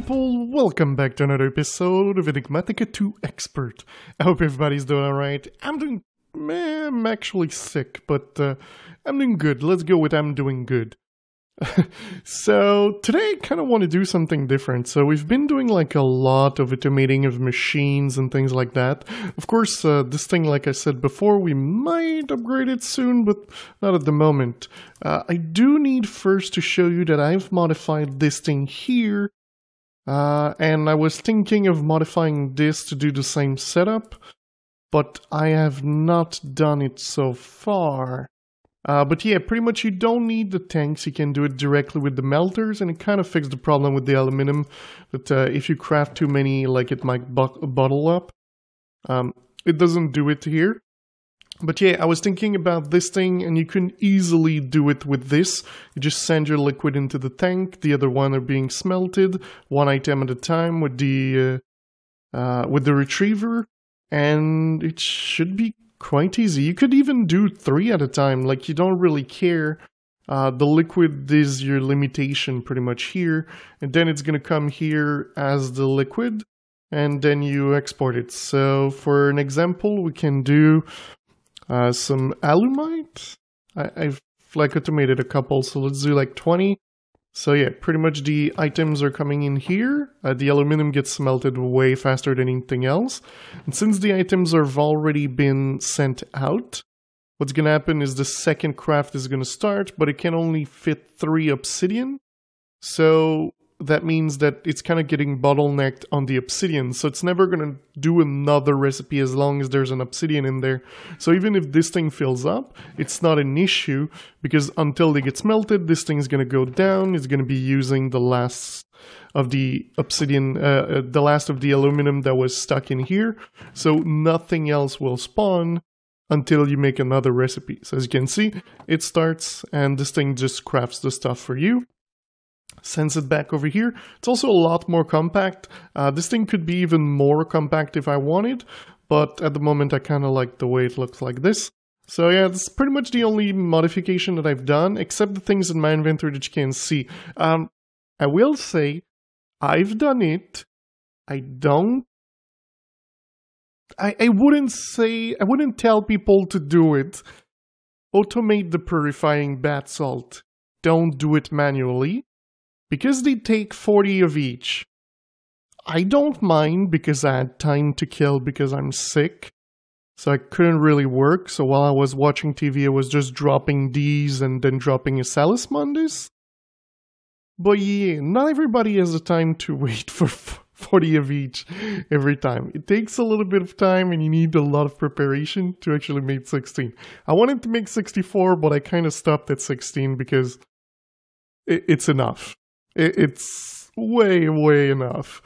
people, welcome back to another episode of Enigmatica 2 Expert. I hope everybody's doing alright. I'm actually sick, but I'm doing good. Let's go with I'm doing good. So today I kind of want to do something different. So we've been doing like a lot of automating of machines and things like that. Of course, this thing, like I said before, we might upgrade it soon, but not at the moment. I do need first to show you that I've modified this thing here. And I was thinking of modifying this to do the same setup, but I have not done it so far. But yeah, pretty much you don't need the tanks, you can do it directly with the melters, and it kind of fixed the problem with the aluminum, that if you craft too many, like it might bottle up. It doesn't do it here. But yeah, I was thinking about this thing, and you can easily do it with this. You just send your liquid into the tank, the other one are being smelted, one item at a time with the retriever, and it should be quite easy. You could even do 3 at a time, like you don't really care. The liquid is your limitation pretty much here, and then it's gonna come here as the liquid, and then you export it. So for an example, we can do some alumite. I've like automated a couple, so let's do like 20. So yeah, pretty much the items are coming in here. The aluminum gets smelted way faster than anything else. And since the items have already been sent out, what's gonna happen is the second craft is gonna start, but it can only fit 3 obsidian. So that means that it's kind of getting bottlenecked on the obsidian, so it's never going to do another recipe as long as there's an obsidian in there. So even if this thing fills up, it's not an issue, because until they get smelted, this thing is going to go down. It's going to be using the last of the obsidian, the last of the aluminum that was stuck in here, so nothing else will spawn until you make another recipe. So as you can see, it starts, and this thing just crafts the stuff for you. Sends it back over here. It's also a lot more compact. This thing could be even more compact if I wanted, but at the moment I kind of like the way it looks like this. So yeah, this is pretty much the only modification that I've done, except the things in my inventory that you can see. I will say, I've done it. I wouldn't tell people to do it. Automate the purifying bath salt. Don't do it manually, because they take 40 of each. I don't mind because I had time to kill because I'm sick, so I couldn't really work. So while I was watching TV, I was just dropping these and then dropping a Salismundus. But yeah, not everybody has the time to wait for 40 of each every time. It takes a little bit of time and you need a lot of preparation to actually make 16. I wanted to make 64, but I kind of stopped at 16 because it's enough. It's way enough,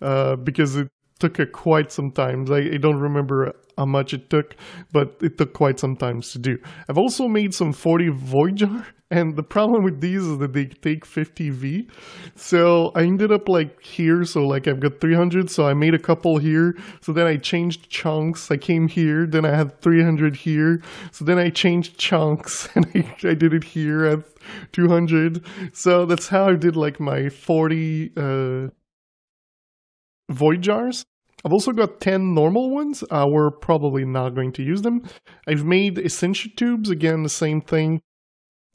because it took quite some time. I don't remember how much it took, but it took quite some time to do. I've also made some 40 void jar, and the problem with these is that they take 50 V. So I ended up like here, so like I've got 300, so I made a couple here. So then I changed chunks, I came here, then I had 300 here. So then I changed chunks, and I did it here at 200. So that's how I did like my 40 void jars. I've also got 10 normal ones. We're probably not going to use them. I've made essentia tubes, again the same thing.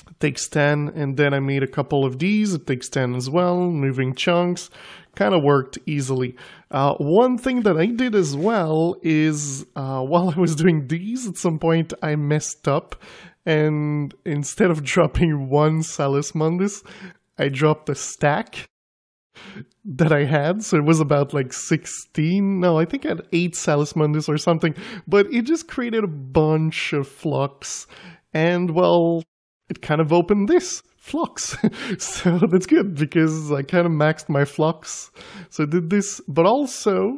It takes 10, and then I made a couple of these. It takes 10 as well. Moving chunks kind of worked easily. One thing that I did as well is while I was doing these, at some point I messed up, and instead of dropping 1 Salismundus, I dropped a stack that I had. So it was about like 16. No, I think I had 8 Salismundus or something, but it just created a bunch of flux, and well, it kind of opened this flux. So that's good because I kind of maxed my flux. So I did this, but also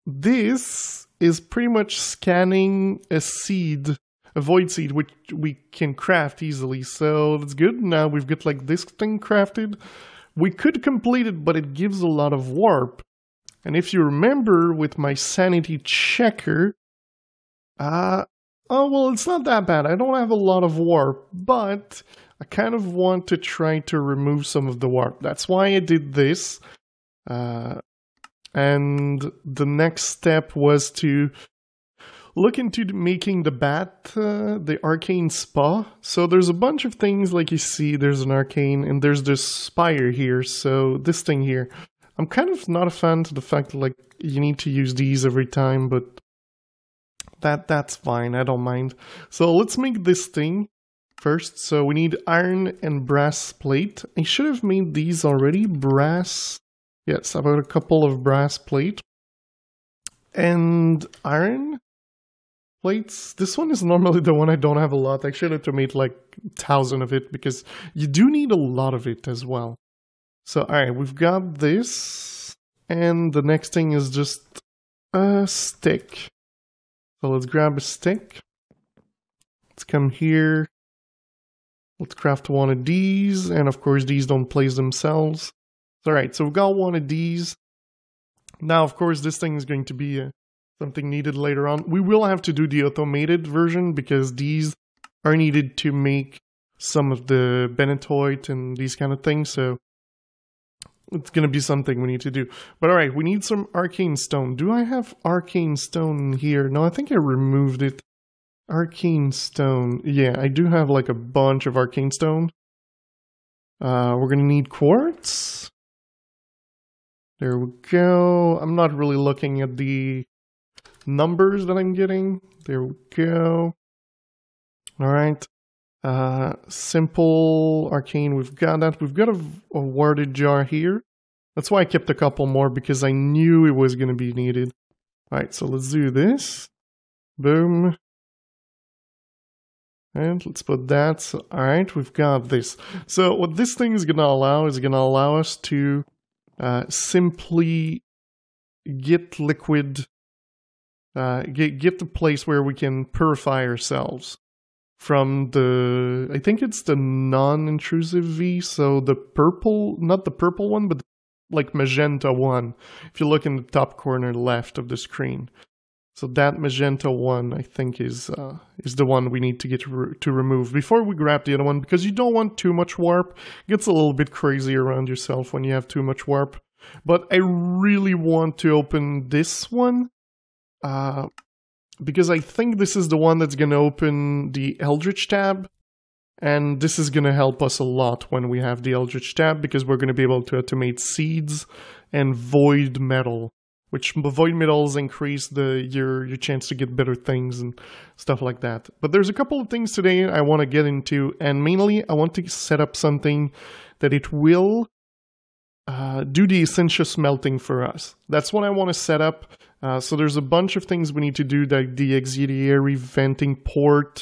this is pretty much scanning a seed, a void seed, which we can craft easily. So that's good. Now we've got like this thing crafted. We could complete it, but it gives a lot of warp. And if you remember with my sanity checker, oh, well, it's not that bad. I don't have a lot of warp, but I kind of want to try to remove some of the warp. That's why I did this. And the next step was to look into making the bat, the arcane spa. So there's a bunch of things, like you see, there's an arcane, and there's this spire here, so this thing here. I'm kind of not a fan to the fact that, like, you need to use these every time, but that's fine, I don't mind. So let's make this thing first. So we need iron and brass plate. I should have made these already, brass. Yes, about a couple of brass plate. And iron plates. This one is normally the one I don't have a lot. I should have made like 1,000 of it, because you do need a lot of it as well. So, alright, we've got this. And the next thing is just a stick. So let's grab a stick. Let's come here. Let's craft one of these. And of course, these don't place themselves. Alright, so we've got one of these. Now, of course, this thing is going to be something needed later on. We will have to do the automated version, because these are needed to make some of the Benetoid and these kind of things, so it's going to be something we need to do. But alright, we need some arcane stone. Do I have arcane stone here? No, I think I removed it. Arcane stone. Yeah, I do have like a bunch of arcane stone. We're going to need quartz. There we go. I'm not really looking at the numbers that I'm getting. There we go. Alright. Simple arcane, we've got that. We've got a warded jar here. That's why I kept a couple more, because I knew it was going to be needed. Alright, so let's do this. Boom. And let's put that. So, alright, we've got this. So what this thing is going to allow us to simply get liquid, get the place where we can purify ourselves from the, I think it's the non-intrusive V, so the purple, not the purple one, but like magenta one, if you look in the top corner left of the screen. So that magenta one, I think, is the one we need to get to remove before we grab the other one, because you don't want too much warp. It gets a little bit crazy around yourself when you have too much warp. But I really want to open this one, because I think this is the one that's going to open the Eldritch tab. And this is going to help us a lot when we have the Eldritch tab, because we're going to be able to automate seeds and void metal. Which void metals increase your chance to get better things and stuff like that. But there's a couple of things today I want to get into, and mainly I want to set up something that it will do the essentia smelting for us. That's what I want to set up. So there's a bunch of things we need to do, like the auxiliary venting port,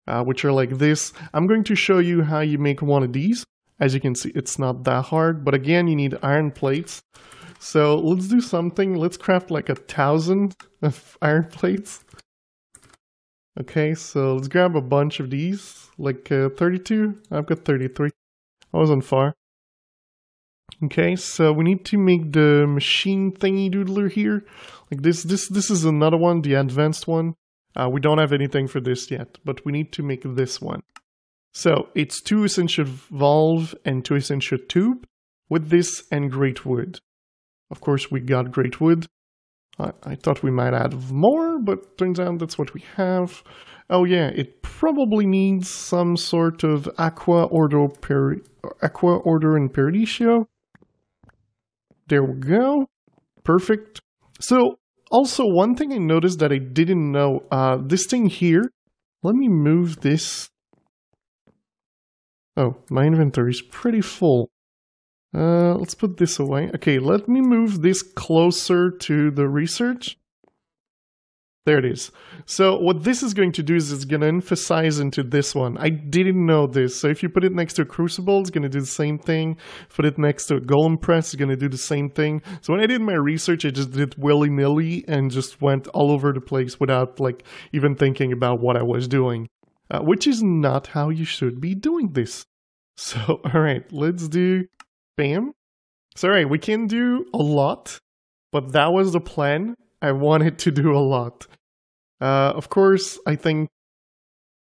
which are like this. I'm going to show you how you make one of these. As you can see, it's not that hard, but again, you need iron plates. So let's do something. Let's craft like 1,000 of iron plates. Okay, so let's grab a bunch of these. Like 32? I've got 33. I wasn't far. Okay, so we need to make the machine thingy doodler here. Like this is another one, the advanced one. We don't have anything for this yet, but we need to make this one. So it's 2 essentia valve and 2 essentia tube with this and great wood. Of course, we got great wood. I thought we might add more, but turns out that's what we have. Oh yeah, it probably needs some sort of aqua order and peridotio. There we go. Perfect. So, also one thing I noticed that I didn't know, this thing here, let me move this. Oh, my inventory is pretty full. Let's put this away. Okay, let me move this closer to the research. There it is. So what this is going to do is it's going to emphasize into this one. I didn't know this. So if you put it next to a crucible, it's going to do the same thing. Put it next to a golem press, it's going to do the same thing. So when I did my research, I just did willy-nilly and just went all over the place without like even thinking about what I was doing. Which is not how you should be doing this. So, alright, let's do... Bam. So, alright, we can do a lot, but that was the plan. I wanted to do a lot. Of course, I think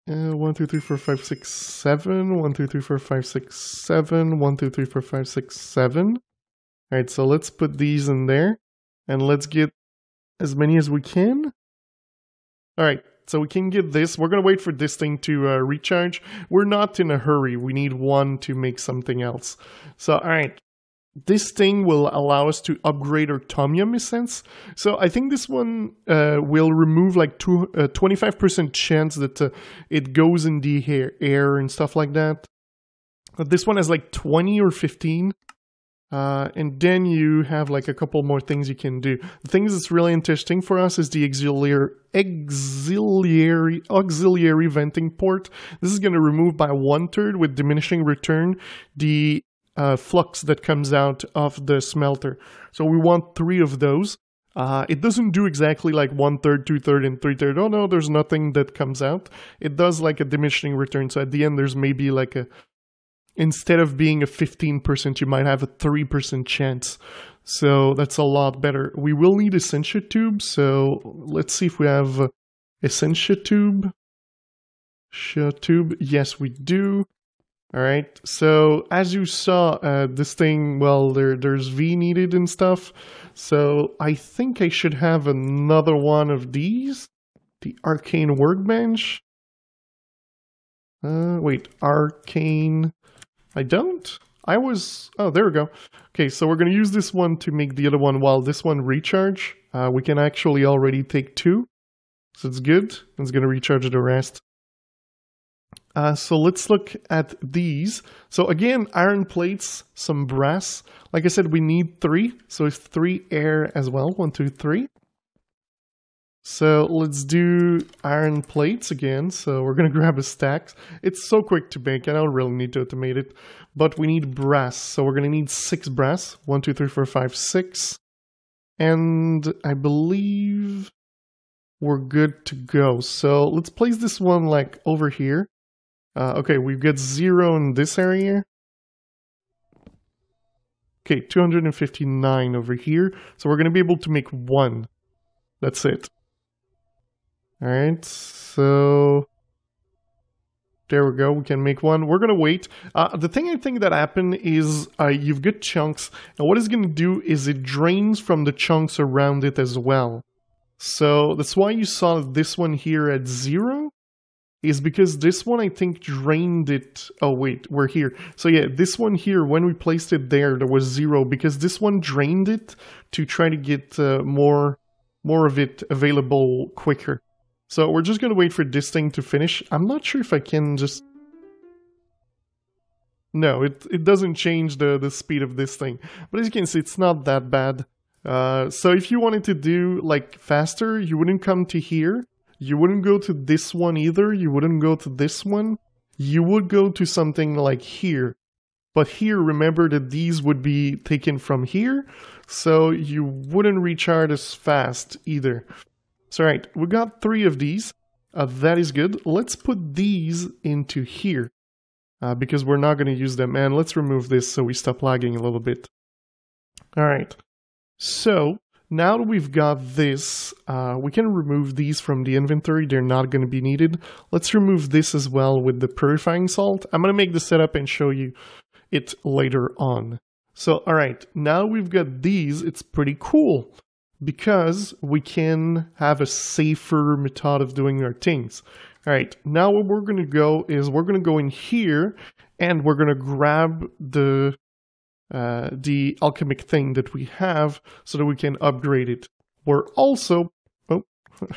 1, 2, 3, 4, 5, 6, 7. 1, 2, 3, 4, 5, 6, 7. 1, 2, 3, 4, 5, 6, 7. Alright, so let's put these in there. And let's get as many as we can. Alright, so we can get this. We're going to wait for this thing to recharge. We're not in a hurry. We need one to make something else. So, alright. This thing will allow us to upgrade our Tomium Essence. So I think this one will remove like 25% chance that it goes in the air and stuff like that. But this one has like 20 or 15. And then you have like a couple more things you can do. The thing that's really interesting for us is the auxiliary venting port. This is going to remove by 1/3 with diminishing return the flux that comes out of the smelter. So we want 3 of those. It doesn't do exactly like 1/3, 2/3, and 3/3. Oh no, there's nothing that comes out. It does like a diminishing return. So at the end, there's maybe like instead of being a 15%, you might have a 3% chance. So that's a lot better. We will need essentia tube. So let's see if we have essentia tube. Yes, we do. All right, so as you saw, this thing, well, there's V needed and stuff. So I think I should have another one of these. The arcane workbench. Wait, arcane. I don't? Oh, there we go. Okay, so we're going to use this one to make the other one while this one recharge. We can actually already take 2. So it's good. It's going to recharge the rest. So let's look at these. So again, iron plates, some brass. Like I said, we need 3. So it's 3 air as well. 1, 2, 3. So let's do iron plates again. So we're going to grab a stack. It's so quick to make. I don't really need to automate it. But we need brass. So we're going to need 6 brass. 1, 2, 3, 4, 5, 6. And I believe we're good to go. So let's place this one like over here. Okay, we've got 0 in this area. Okay, 259 over here. So we're going to be able to make 1. That's it. Alright, so there we go. We can make 1. We're going to wait. The thing I think that happened is you've got chunks. And what it's going to do is it drains from the chunks around it as well. So that's why you saw this one here at 0. Is because this one, I think, drained it. Oh, wait, we're here. So yeah, this one here, when we placed it there was 0, because this one drained it to try to get more of it available quicker. So we're just going to wait for this thing to finish. I'm not sure if I can just... No, it doesn't change the speed of this thing. But as you can see, it's not that bad. So if you wanted to do, like, faster, you wouldn't come to here. You wouldn't go to this one either. You wouldn't go to this one. You would go to something like here. But here, remember that these would be taken from here. So you wouldn't recharge as fast either. So alright, we got 3 of these. That is good. Let's put these into here. Because we're not going to use them. And let's remove this so we stop lagging a little bit. Alright. So... now that we've got this, we can remove these from the inventory. They're not going to be needed. Let's remove this as well with the purifying salt. I'm going to make the setup and show you it later on. So, alright, now we've got these. It's pretty cool because we can have a safer method of doing our things. Alright, now what we're going to go is we're going to go in here and we're going to grab the alchemic thing that we have so that we can upgrade it. We're also... Oh,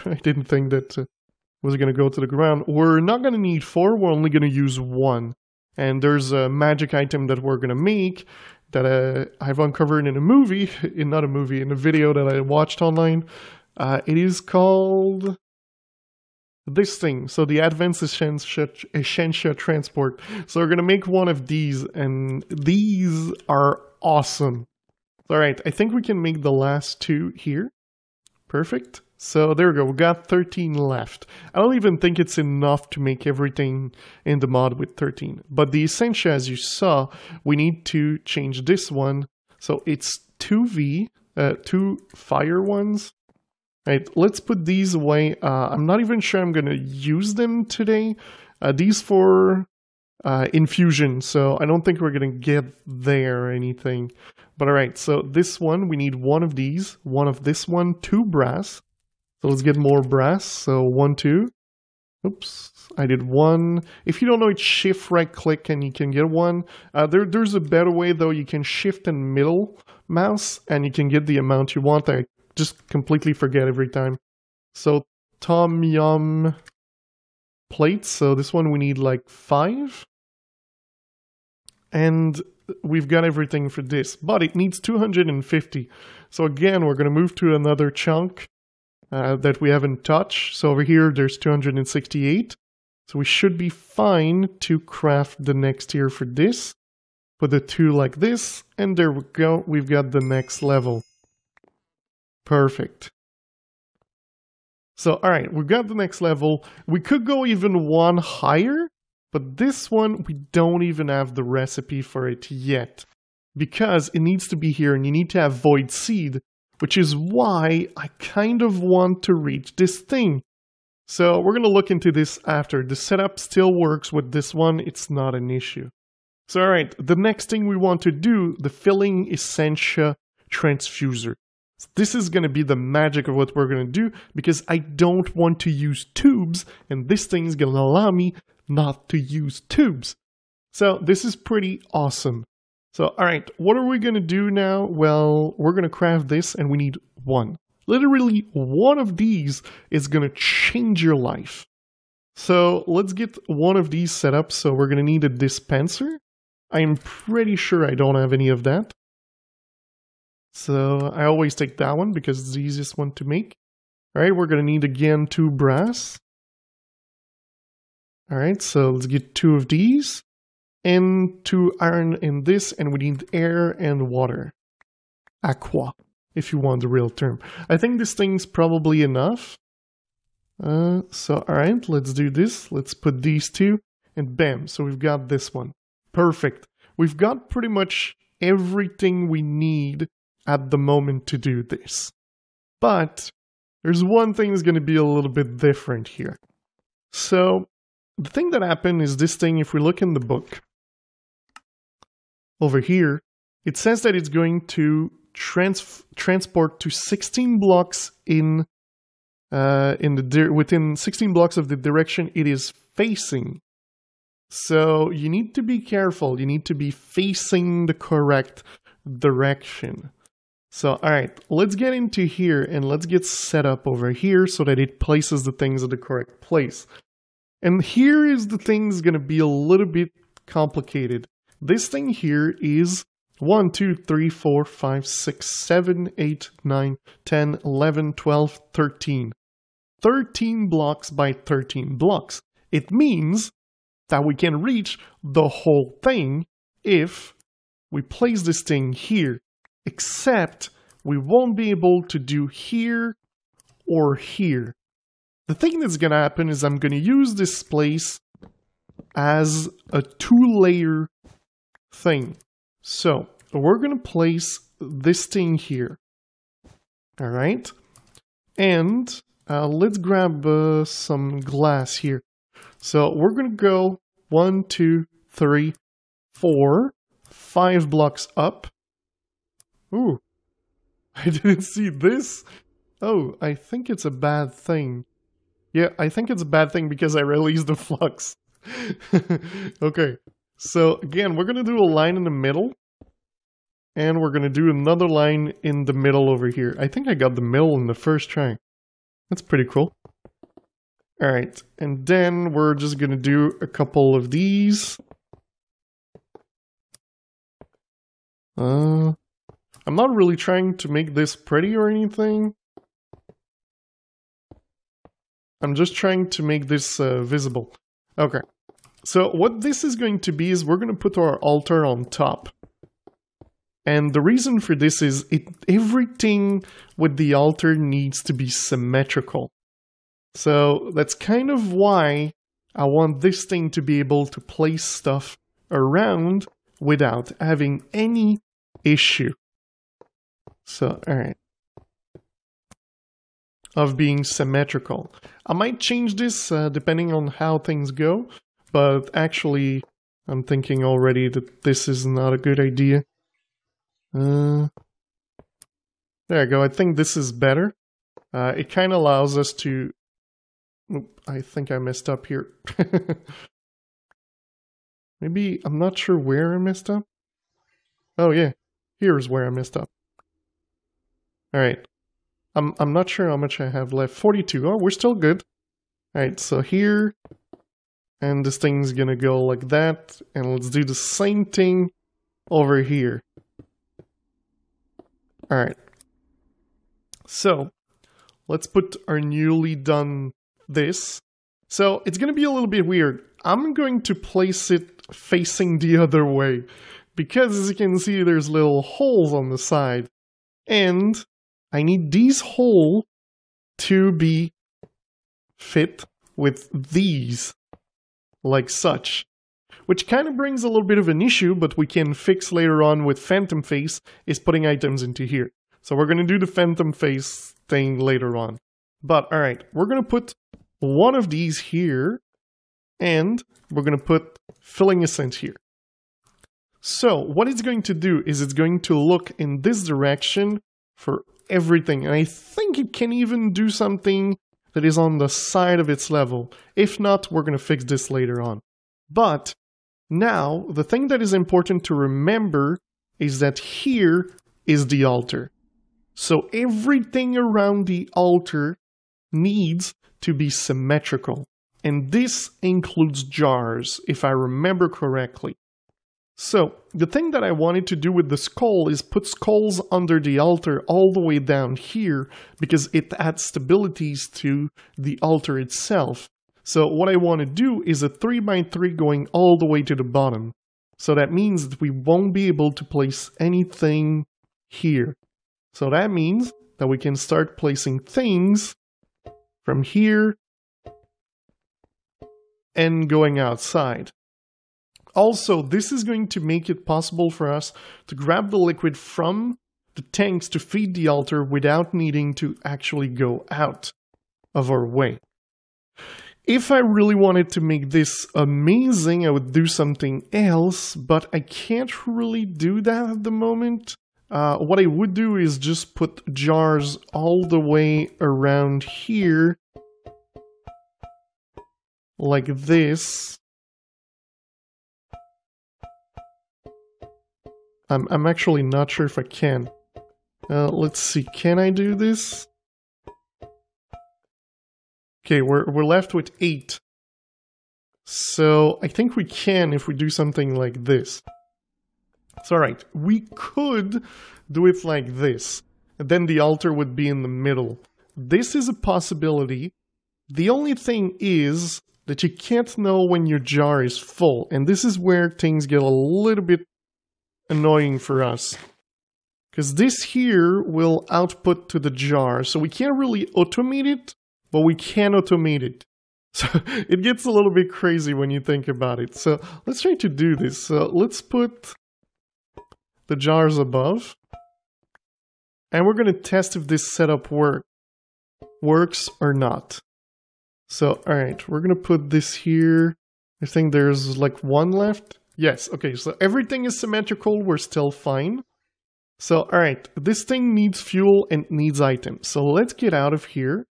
I didn't think that was going to go to the ground. We're not going to need 4, we're only going to use 1. And there's a magic item that we're going to make that I've uncovered in a movie, in a video that I watched online. It is called... this thing, so the Advanced Essentia Transport. So we're going to make 1 of these, and these are awesome. Alright, I think we can make the last 2 here. Perfect. So there we go, we got 13 left. I don't even think it's enough to make everything in the mod with 13. But the Essentia, as you saw, we need to change this one. So it's 2 fire ones. Right, let's put these away. I'm not even sure I'm going to use them today. These for infusion, so I don't think we're going to get there or anything. But alright, so this one, we need one of these, one of this one, 2 brass. So let's get more brass, so 1, 2. Oops, I did 1. If you don't know, it's shift right click and you can get 1. There's a better way though, you can shift and middle mouse and you can get the amount you want. I just completely forget every time. So tom yum plates, so this one we need like 5. And we've got everything for this, but it needs 250. So again, we're going to move to another chunk that we haven't touched. So over here, there's 268. So we should be fine to craft the next tier for this. Put the 2 like this, and there we go. We've got the next level. Perfect. So, all right, we've got the next level. We could go even 1 higher, but this one, we don't even have the recipe for it yet. Because it needs to be here, and you need to have Void Seed, which is why I kind of want to reach this thing. So we're going to look into this after. The setup still works with this one, it's not an issue. So alright, the next thing we want to do, the filling essentia transfuser. So this is going to be the magic of what we're going to do, because I don't want to use tubes, and this thing is going to allow me not to use tubes. So this is pretty awesome. So, alright, what are we going to do now? Well, we're going to craft this and we need 1. Literally, 1 of these is going to change your life. So, let's get 1 of these set up. So, we're going to need a dispenser. I'm pretty sure I don't have any of that. So, I always take that one because it's the easiest one to make. Alright, we're going to need again 2 brass. Alright, so let's get 2 of these. And 2 iron in this, and we need air and water. Aqua, if you want the real term. I think this thing's probably enough. So, alright, let's do this. Let's put these 2, and bam, so we've got this one. Perfect. We've got pretty much everything we need at the moment to do this. But there's one thing that's going to be a little bit different here. So, the thing that happened is this thing, if we look in the book, over here, it says that it's going to transport to 16 blocks within 16 blocks of the direction it is facing. So you need to be careful. You need to be facing the correct direction. So, all right, let's get into here and let's get set up over here so that it places the things at the correct place. And here is the thing's going to be a little bit complicated. This thing here is 1, 2, 3, 4, 5, 6, 7, 8, 9, 10, 11, 12, 13. 13 blocks by 13 blocks. It means that we can reach the whole thing if we place this thing here, except we won't be able to do here or here. The thing that's going to happen is I'm going to use this place as a 2-layer thing. So we're going to place this thing here. All right. And let's grab some glass here. So we're going to go 1, 2, 3, 4, 5 blocks up. Ooh, I didn't see this. Oh, I think it's a bad thing. Yeah, I think it's a bad thing because I released the flux. Okay, so again, we're going to do a line in the middle. And we're going to do another line in the middle over here. I think I got the middle in the first try. That's pretty cool. Alright, and then we're just going to do a couple of these. I'm not really trying to make this pretty or anything. I'm just trying to make this visible. Okay, so what this is going to be is we're going to put our altar on top. And the reason for this is everything with the altar needs to be symmetrical. So that's kind of why I want this thing to be able to place stuff around without having any issue. So, alright. of being symmetrical. I might change this depending on how things go, but actually I'm thinking already that this is not a good idea. There you go, I think this is better. It kind of allows us to... Oop, I think I messed up here. Maybe, I'm not sure where I messed up. Oh yeah, here's where I messed up. Alright. I'm not sure how much I have left. 42. Oh, we're still good. Alright, so here. And this thing's gonna go like that. And let's do the same thing over here. Alright. So, let's put our newly done this. So, it's gonna be a little bit weird. I'm going to place it facing the other way. Because as you can see, there's little holes on the side. And I need these holes to be fit with these, like such. Which kind of brings a little bit of an issue, but we can fix later on with Phantom Face, is putting items into here. So we're going to do the Phantom Face thing later on. But alright, we're going to put one of these here, and we're going to put Filling Essence here. So what it's going to do is it's going to look in this direction for everything, and I think it can even do something that is on the side of its level. If not, we're going to fix this later on. But now, the thing that is important to remember is that here is the altar. So everything around the altar needs to be symmetrical. And this includes jars, if I remember correctly. So, the thing that I wanted to do with the skull is put skulls under the altar all the way down here, because it adds stabilities to the altar itself. So what I want to do is a 3x3 going all the way to the bottom. So that means that we won't be able to place anything here. So that means that we can start placing things from here and going outside. Also, this is going to make it possible for us to grab the liquid from the tanks to feed the altar without needing to actually go out of our way. If I really wanted to make this amazing, I would do something else, but I can't really do that at the moment. What I would do is just put jars all the way around here, like this. I'm actually not sure if I can. Let's see, can I do this? Okay, we're left with 8. So I think we can if we do something like this. It's alright, we could do it like this. And then the altar would be in the middle. This is a possibility. The only thing is that you can't know when your jar is full. And this is where things get a little bit annoying for us. Because this here will output to the jar. So we can't really automate it, but we can automate it. So it gets a little bit crazy when you think about it. So let's try to do this. So let's put the jars above. And we're going to test if this setup works or not. So, alright, we're going to put this here. I think there's like one left. Yes, okay, so everything is symmetrical. We're still fine. So, alright, this thing needs fuel and needs items. So let's get out of here.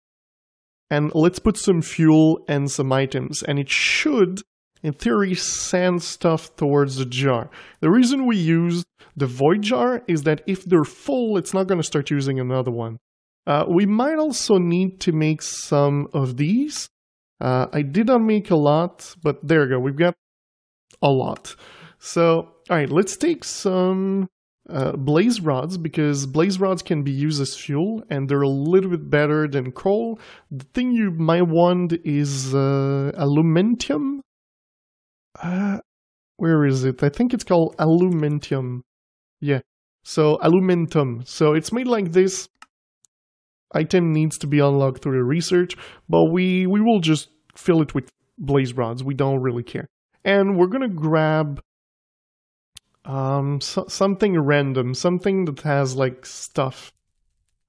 And let's put some fuel and some items. And it should, in theory, send stuff towards the jar. The reason we use the void jar is that if they're full, it's not going to start using another one. We might also need to make some of these. I did not make a lot, but there we go. We've got a lot. So, alright, let's take some blaze rods, because blaze rods can be used as fuel, and they're a little bit better than coal. The thing you might want is aluminium. Where is it? I think it's called aluminium. Yeah, so aluminum. So it's made like this. Item needs to be unlocked through the research, but we will just fill it with blaze rods. We don't really care. And we're gonna grab something random, something that has like stuff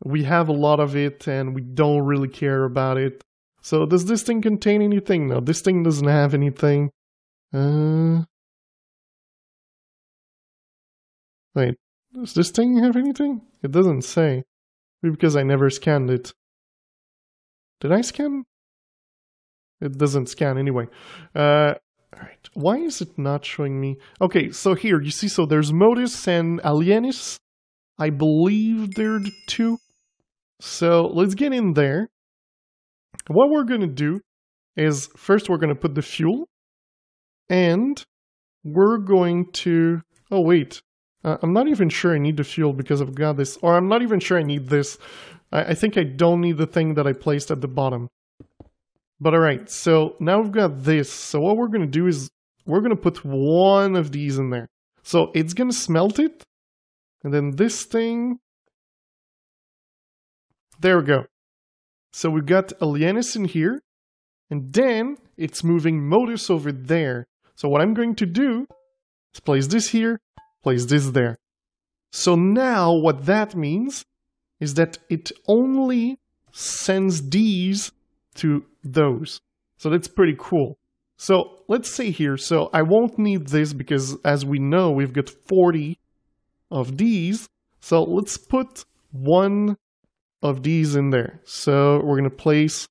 We have a lot of it and we don't really care about it. So does this thing contain anything? No, this thing doesn't have anything. Wait, does this thing have anything? It doesn't say. Maybe because I never scanned it. Did I scan? It doesn't scan anyway. Alright, why is it not showing me? Okay, so here, you see, so there's Modus and Alienis. I believe they're the two. So let's get in there. What we're going to do is, first we're going to put the fuel. And we're going to... Oh, wait. I'm not even sure I need the fuel because I've got this. Or I'm not even sure I need this. I think I don't need the thing that I placed at the bottom. But alright, so now we've got this. So what we're going to do is we're going to put one of these in there. So it's going to smelt it. And then this thing... There we go. So we've got Alienis in here. And then it's moving Modus over there. So what I'm going to do is place this here, place this there. So now what that means is that it only sends these to those. So that's pretty cool. So let's say here, so I won't need this because as we know, we've got 40 of these. So let's put one of these in there. So we're going to place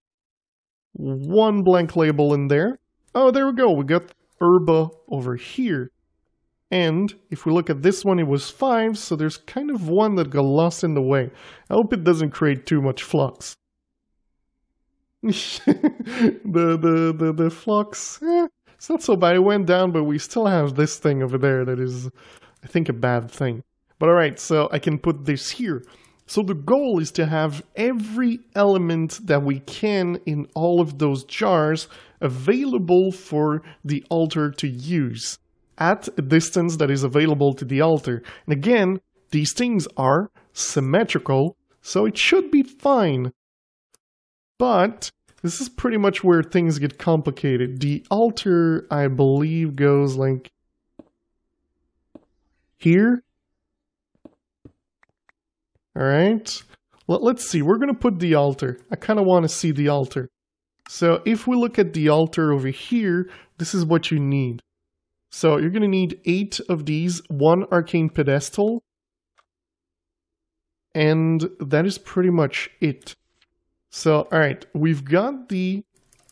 one blank label in there. Oh, there we go. We got Herba over here. And if we look at this one, it was 5, so there's kind of one that got lost in the way. I hope it doesn't create too much flux. the flux, it's not so bad. It went down, but we still have this thing over there that is, I think, a bad thing. But alright, so I can put this here. So the goal is to have every element that we can in all of those jars available for the altar to use at a distance that is available to the altar. And again, these things are symmetrical, so it should be fine. But this is pretty much where things get complicated. The altar, I believe, goes like here. Alright, let's see, we're going to put the altar. I kind of want to see the altar. So if we look at the altar over here, this is what you need. So you're going to need 8 of these, 1 arcane pedestal. And that is pretty much it. So, alright, we've got the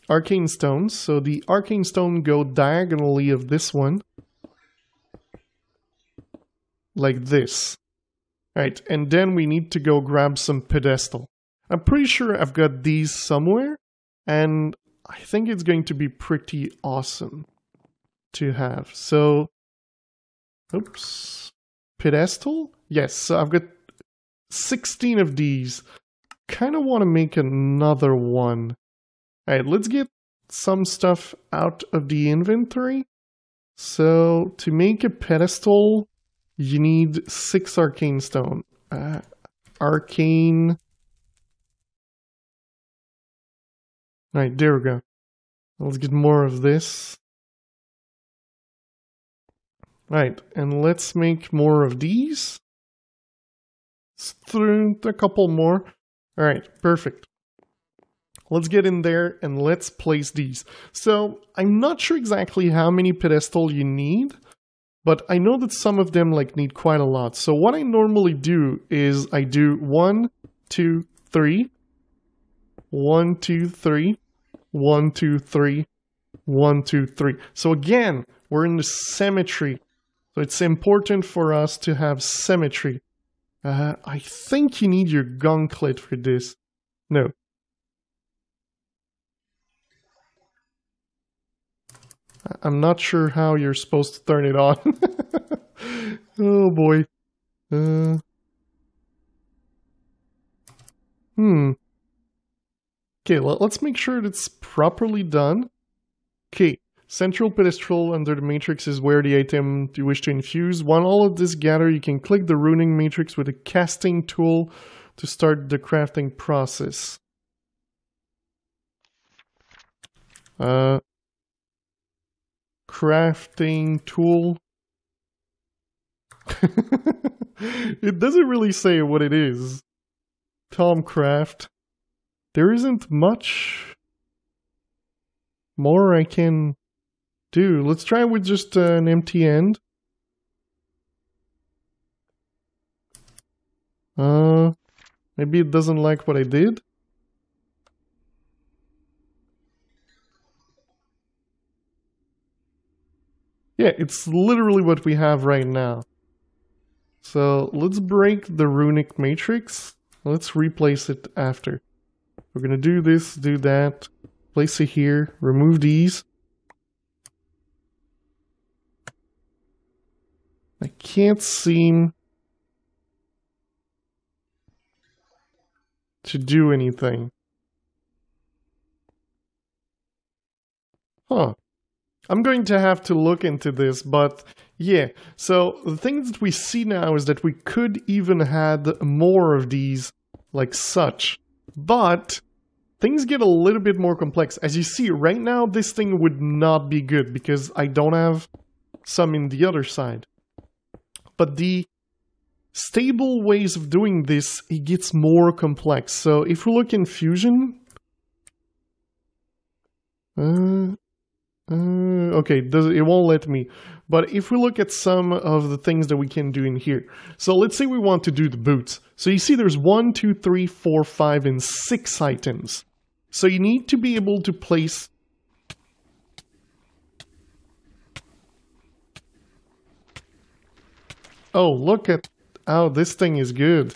arcane stones. So the arcane stone go diagonally of this one. Like this. Alright, and then we need to go grab some pedestal. I'm pretty sure I've got these somewhere, and I think it's going to be pretty awesome to have. So, oops, pedestal? Yes, so I've got 16 of these. Kind of want to make another one. Alright, let's get some stuff out of the inventory. So, to make a pedestal, you need 6 arcane stone. Arcane. Alright, there we go. Let's get more of this. Right, and let's make more of these. Let's throw a couple more. Alright, perfect. Let's get in there and let's place these. So, I'm not sure exactly how many pedestal you need, but I know that some of them like need quite a lot. So what I normally do is I do 1, 2, 3, 1, 2, 3, 1, 2, 3, 1, 2, 3. So again, we're in the symmetry. So it's important for us to have symmetry. I think you need your gauntlet for this. No. I'm not sure how you're supposed to turn it on. Oh boy. Okay, let's make sure it's properly done. Okay, central pedestal under the matrix is where the item you wish to infuse. While all of this gather, you can click the runing matrix with a casting tool to start the crafting process. Crafting tool. It doesn't really say what it is. Tomcraft. There isn't much more I can do. Let's try with just an empty end. Maybe it doesn't like what I did. Yeah, it's literally what we have right now. So let's break the runic matrix. Let's replace it after. We're gonna do this, do that, place it here, remove these. I can't seem to do anything. Huh. I'm going to have to look into this, but yeah. So the thing that we see now is that we could even had more of these like such, but things get a little bit more complex. As you see, right now this thing would not be good because I don't have some in the other side. But the stable ways of doing this, it gets more complex. So if we look in Fusion... okay, it won't let me. But if we look at some of the things that we can do in here. So let's say we want to do the boots. So you see there's 1, 2, 3, 4, 5, and 6 items. So you need to be able to place... Oh, look at how this thing is good.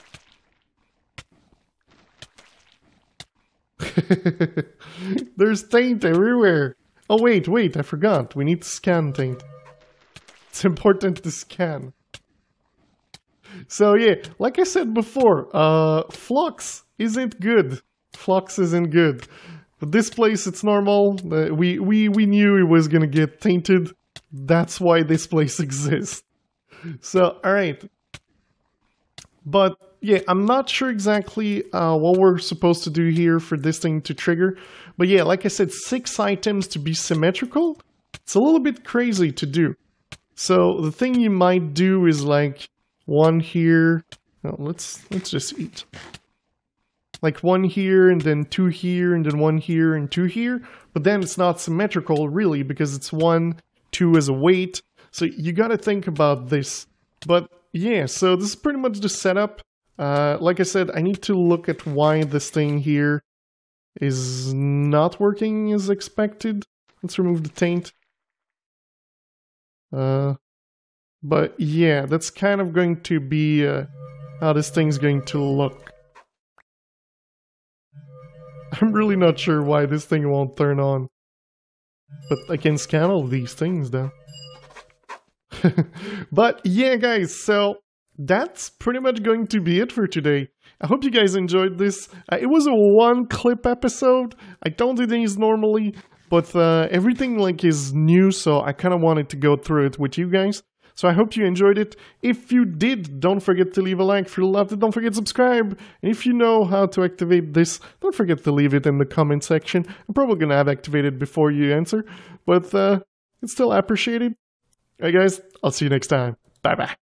There's taint everywhere. Oh, wait, I forgot. We need to scan taint. It's important to scan. So yeah, like I said before, flux isn't good. Flux isn't good. But this place, it's normal. We knew it was gonna get tainted. That's why this place exists. So, alright. But, yeah, I'm not sure exactly what we're supposed to do here for this thing to trigger. But yeah, like I said, 6 items to be symmetrical. It's a little bit crazy to do. So, the thing you might do is like, 1 here. No, let's just eat. Like 1 here, and then 2 here, and then 1 here, and 2 here. But then it's not symmetrical, really, because it's 1, 2 as a weight. So you gotta think about this. But yeah, so this is pretty much the setup. Like I said, I need to look at why this thing here is not working as expected. Let's remove the taint. But yeah, that's kind of going to be how this thing's going to look. I'm really not sure why this thing won't turn on. But I can scan all these things though. But yeah, guys, so that's pretty much going to be it for today. I hope you guys enjoyed this. It was a 1-clip episode. I don't do these normally, but everything like is new, so I kind of wanted to go through it with you guys. So I hope you enjoyed it. If you did, don't forget to leave a like. If you loved it, don't forget to subscribe. And if you know how to activate this, don't forget to leave it in the comment section. I'm probably going to have activated before you answer, but it's still appreciated. Alright guys, I'll see you next time. Bye bye.